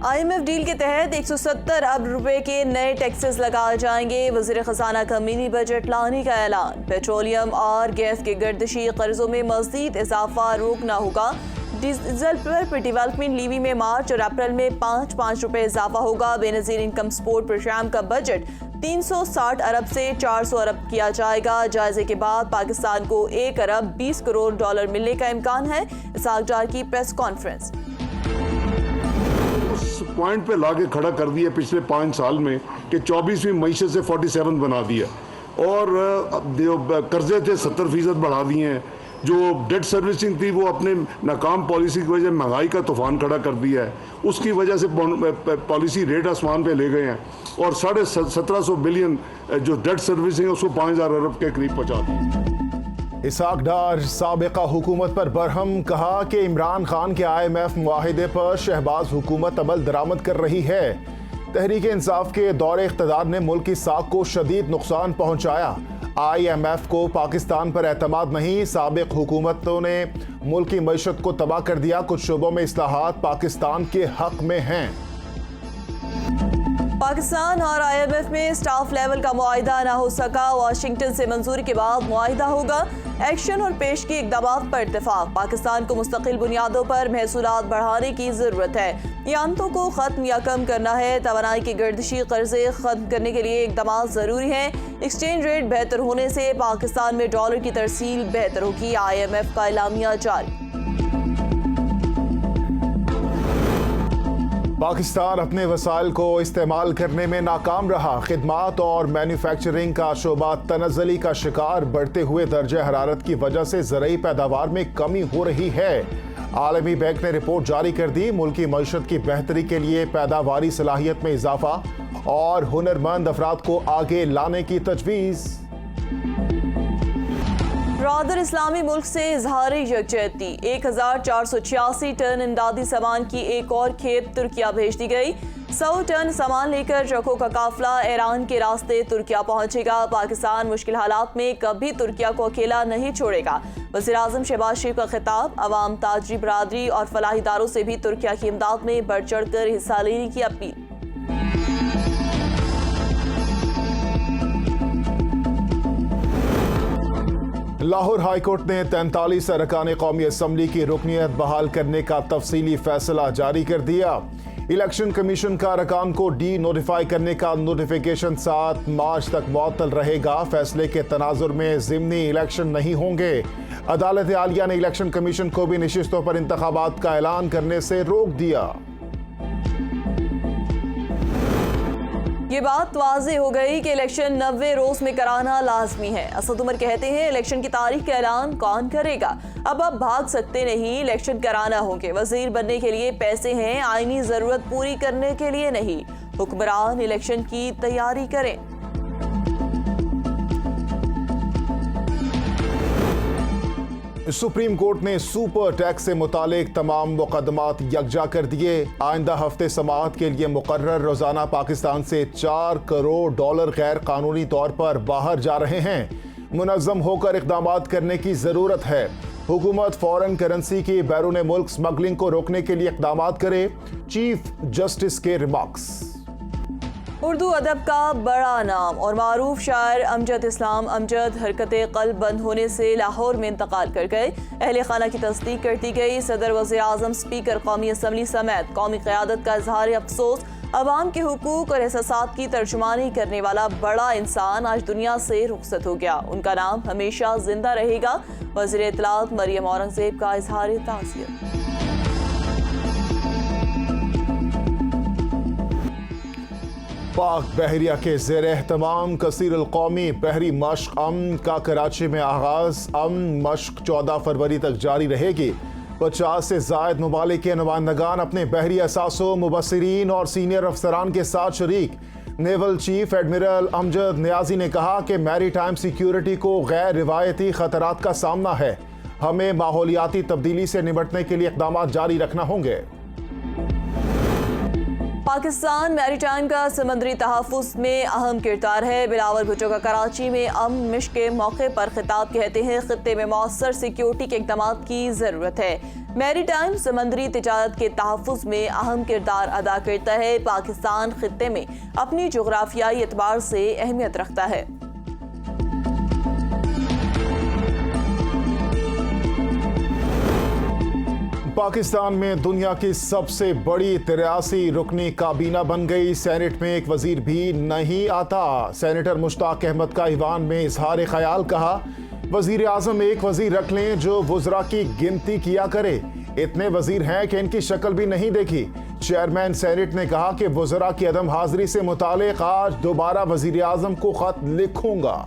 IMF deal के तहत 170 अरब रुपए के नए टैक्सेस लगाए जाएंगे। वज़ीर ख़जाना का मिनी बजट लाने का ऐलान। पेट्रोलियम और गैस के गर्दिशी कर्जों में मज़ीद इजाफा रोकना होगा। डीजल पर डेवलपमेंट लीवी में मार्च और अप्रैल में 5 रुपए इजाफा होगा। बेनज़ीर इनकम सपोर्ट प्रोग्राम का बजट 360 अरब से 400 अरब किया जाएगा। जायजे के बाद पाकिस्तान को 1 अरब 20 करोड़ डॉलर मिलने का इम्कान है। इसहाक डार की प्रेस कॉन्फ्रेंस। उस पॉइंट पे लाके खड़ा कर दिया पिछले 5 साल में कि 24वीं मईशत से 47 बना दिया और जो कर्जे थे 70% बढ़ा दिए हैं। जो डेट सर्विसिंग थी वो अपने नाकाम पॉलिसी की वजह से महंगाई का तूफान खड़ा कर दिया है। उसकी वजह से पॉलिसी रेट आसमान पे ले गए हैं और 1750 बिलियन जो डेट सर्विसिंग है उसको 5000 अरब के करीब पहुँचा दिया। इसहाक डार साबिका हुकूमत पर बरहम, कहा कि इमरान खान के IMF मुआहिदे पर शहबाज हुकूमत अमल दरामद कर रही है। तहरीक इंसाफ के दौरे इख्तदार ने मुल्क की साख को शदीद नुकसान पहुंचाया। IMF को पाकिस्तान पर एतमाद नहीं, साबिक हुकूमतों ने मुल्क की मईशत को तबाह कर दिया। कुछ शोबों में इस्लाहात पाकिस्तान के हक में हैं। पाकिस्तान और IMF में स्टाफ लेवल का मुआहिदा ना हो सका। वाशिंगटन से मंजूरी के बाद मुआहिदा होगा। एक्शन और पेशगी इक़दामात पर इत्तेफाक। पाकिस्तान को मुस्तकिल बुनियादों पर महसूलात बढ़ाने की ज़रूरत है। यानतों को ख़त्म या कम करना है। तवानाई के गर्दिशी कर्जे ख़त्म करने के लिए इक़दामात ज़रूरी हैं। एक्सचेंज रेट बेहतर होने से पाकिस्तान में डॉलर की तरसील बेहतर होगी। IMF का एलामिया जारी। पाकिस्तान अपने वसाइल को इस्तेमाल करने में नाकाम रहा। खिदमात और मैन्युफैक्चरिंग का शोबा तनज़्ज़ुली का शिकार। बढ़ते हुए दर्जे हरारत की वजह से ज़रई पैदावार में कमी हो रही है। आलमी बैंक ने रिपोर्ट जारी कर दी। मुल्क की मईशत की बेहतरी के लिए पैदावारी सलाहियत में इजाफा और हुनरमंद अफराद को आगे लाने की तजवीज़। ब्रादर इस्लामी मुल्क से इजहार यकजहती। 1486 टन इमदादी सामान की एक और खेप तुर्किया भेज दी गई। 100 टन सामान लेकर ट्रकों का काफिला ईरान के रास्ते तुर्किया पहुंचेगा। पाकिस्तान मुश्किल हालात में कभी तुर्किया को अकेला नहीं छोड़ेगा। वज़ीर आज़म शहबाज शरीफ का खिताब। अवाम, ताजरी बरादरी और फलाही इदारों से भी तुर्किया की इमदाद में बढ़ चढ़ कर हिस्सा लेने की अपील। लाहौर हाईकोर्ट ने 43 अरकान कौमी असम्बली की रुकनियत बहाल करने का तफसीली फैसला जारी कर दिया। इलेक्शन कमीशन का अरकान को डी नोटिफाई करने का नोटिफिकेशन 7 मार्च तक मुअत्तल रहेगा। फैसले के तनाजुर में ज़िमनी इलेक्शन नहीं होंगे। अदालत आलिया ने इलेक्शन कमीशन को भी नशिस्तों पर इंतखाबात का ऐलान करने से रोक दिया। ये बात वाज़ेह हो गई कि इलेक्शन 90 रोज में कराना लाजमी है। असद उमर कहते हैं इलेक्शन की तारीख का ऐलान कौन करेगा। अब आप भाग सकते नहीं, इलेक्शन कराना होंगे। वजीर बनने के लिए पैसे हैं, आईनी जरूरत पूरी करने के लिए नहीं। हुक्मरान इलेक्शन की तैयारी करें। सुप्रीम कोर्ट ने सुपर टैक्स से मुतालिक तमाम मुकदमात यकजा कर दिए। आइंदा हफ्ते समाअत के लिए मुकर्रर रोजाना पाकिस्तान से 4 करोड़ डॉलर गैर कानूनी तौर पर बाहर जा रहे हैं। मुनज़्ज़म होकर इक़दामात करने की ज़रूरत है। हुकूमत फॉरेन करेंसी की बैरून मुल्क स्मगलिंग को रोकने के लिए इक़दामात करे। चीफ जस्टिस के रिमार्क्स। उर्दू अदब का बड़ा नाम और मारूफ शायर अमजद इस्लाम अमजद हरकत कल्ब बंद होने से लाहौर में इंतकाल कर गए। अहले खाना की तस्दीक कर दी गई। सदर, वज़ीर आज़म, स्पीकर कौमी असम्बली समेत कौमी क़यादत का इजहार अफसोस। अवाम के हुकूक और एहसासात की तर्जुमानी करने वाला बड़ा इंसान आज दुनिया से रुखसत हो गया। उनका नाम हमेशा जिंदा रहेगा। वज़ीर इत्तलात मरियम औरंगज़ेब का इजहार ताज़ियत। पाक बहरिया के ज़ेर एहतमाम कसीरुल कौमी बहरी मश्क अमन का कराची में आगाज़। अमन मश्क 14 फरवरी तक जारी रहेगी। 50 से ज़ायद ममालिक के नुमाइंदगान अपने बहरी असासों, मुबस्सिरीन और सीनियर अफसरान के साथ शरीक। Naval chief admiral Amjad Niazi ने कहा कि मैरी टाइम सिक्योरिटी को गैर रिवायती खतरात का सामना है। हमें माहौलियाती तब्दीली से निपटने के लिए इक़दामात जारी रखना होंगे। पाकिस्तान मैरीटाइम का समंदरी तहफ़्फ़ुज़ में अहम किरदार है। बिलावल भुट्टो का कराची में अमन मिश के मौके पर खिताब कहते हैं खित्ते में मौसर सिक्योरिटी के इक़दाम की ज़रूरत है। मैरीटाइम समंदरी तिजारत के तहफ़्फ़ुज़ में अहम किरदार अदा करता है। पाकिस्तान खित्ते में अपनी जोग्राफियाई एतबार से अहमियत रखता है। पाकिस्तान में दुनिया की सबसे बड़ी 83 रुकनी काबीना बन गई। सेनेट में एक वजीर भी नहीं आता। सेनेटर मुश्ताक अहमद का ईवान में इजहार ख्याल कहा, वजीर आजम एक वजीर रख लें जो वज़रा की गिनती किया करे। इतने वजीर हैं कि इनकी शक्ल भी नहीं देखी। चेयरमैन सेनेट ने कहा कि वज़रा की अदम हाजिरी से मुतालिक आज दोबारा वजीर आजम को खत लिखूंगा।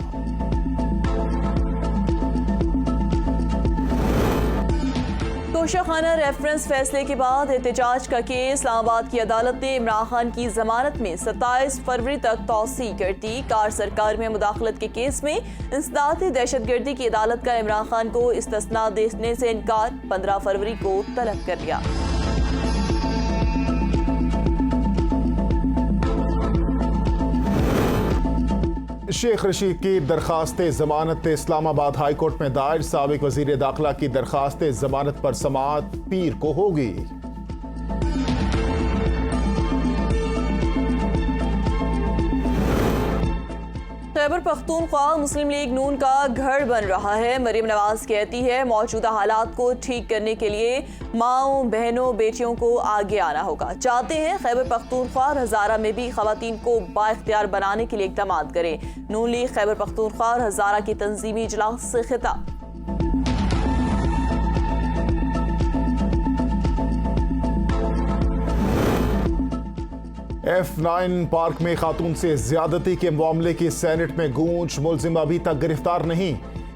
तोशाखाना रेफरेंस फैसले के बाद एहतजाज का केस। इस्लामाबाद की अदालत ने इमरान खान की जमानत में 27 फरवरी तक तौसी कर दी। कार सरकार में मुदाखलत के केस में इंसदाद दहशतगर्दी की अदालत का इमरान खान को इस्तिस्ना देने से इनकार 15 फरवरी को तलब कर लिया। शेख रशीद की दरखास्त जमानत इस्लामाबाद हाई कोर्ट में दायर। साबिक वजीर दाखिला की दरखास्त जमानत पर समाअत पीर को होगी। खैबर पख्तूनख्वा मुस्लिम लीग नून का घर बन रहा है। मरीम नवाज कहती है मौजूदा हालात को ठीक करने के लिए माओं, बहनों, बेटियों को आगे आना होगा। चाहते हैं खैबर पख्तूनख्वा और हज़ारा में भी खवातीन को बाइख्तियार बनाने के लिए इक़दाम करें। नून लीग खैबर पख्तूनख्वा और हज़ारा की तंजीमी इजलास से खिताब। F9 पार्क में खातून से ज्यादती के मामले की सेनेट में गूंज। मुलजिम अभी तक गिरफ्तार नहीं।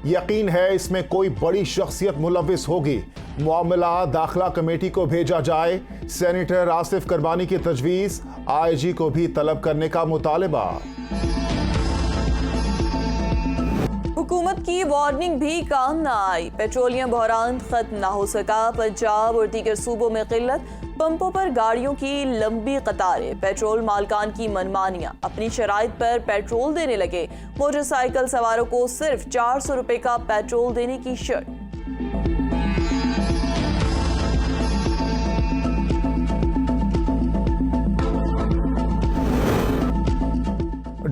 यकीन है इसमें कोई बड़ी शख्सियत मुलविस होगी। मामला दाखिला कमेटी को भेजा जाए। सेनेटर आसिफ करबानी की तजवीज़। IG को भी तलब करने का मुतालबा। हुकूमत की वार्निंग भी काम न आई। पेट्रोलियम बहरान खत्म न हो सका। पंजाब और दीगर सूबों में किल्लत। पंपों पर गाड़ियों की लंबी कतारें। पेट्रोल मालकान की मनमानियां। अपनी शराइत पर पेट्रोल देने लगे। मोटरसाइकिल सवारों को सिर्फ 400 रुपए का पेट्रोल देने की शर्त।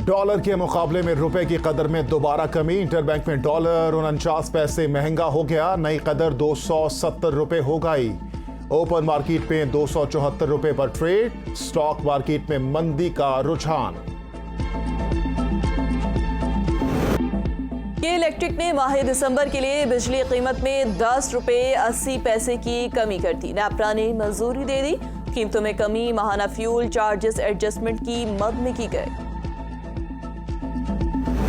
डॉलर के मुकाबले में रुपए की कदर में दोबारा कमी। इंटरबैंक में डॉलर 49 पैसे महंगा हो गया। नई कदर 270 रुपए हो गई। ओपन मार्केट में 274 रुपए पर ट्रेड। स्टॉक मार्केट में मंदी का रुझान। के इलेक्ट्रिक ने माह दिसंबर के लिए बिजली कीमत में 10 रुपए 80 पैसे की कमी कर दी। नेपरा ने मंजूरी दे दी। कीमतों में कमी माहाना फ्यूल चार्जेस एडजस्टमेंट की मद में की गई।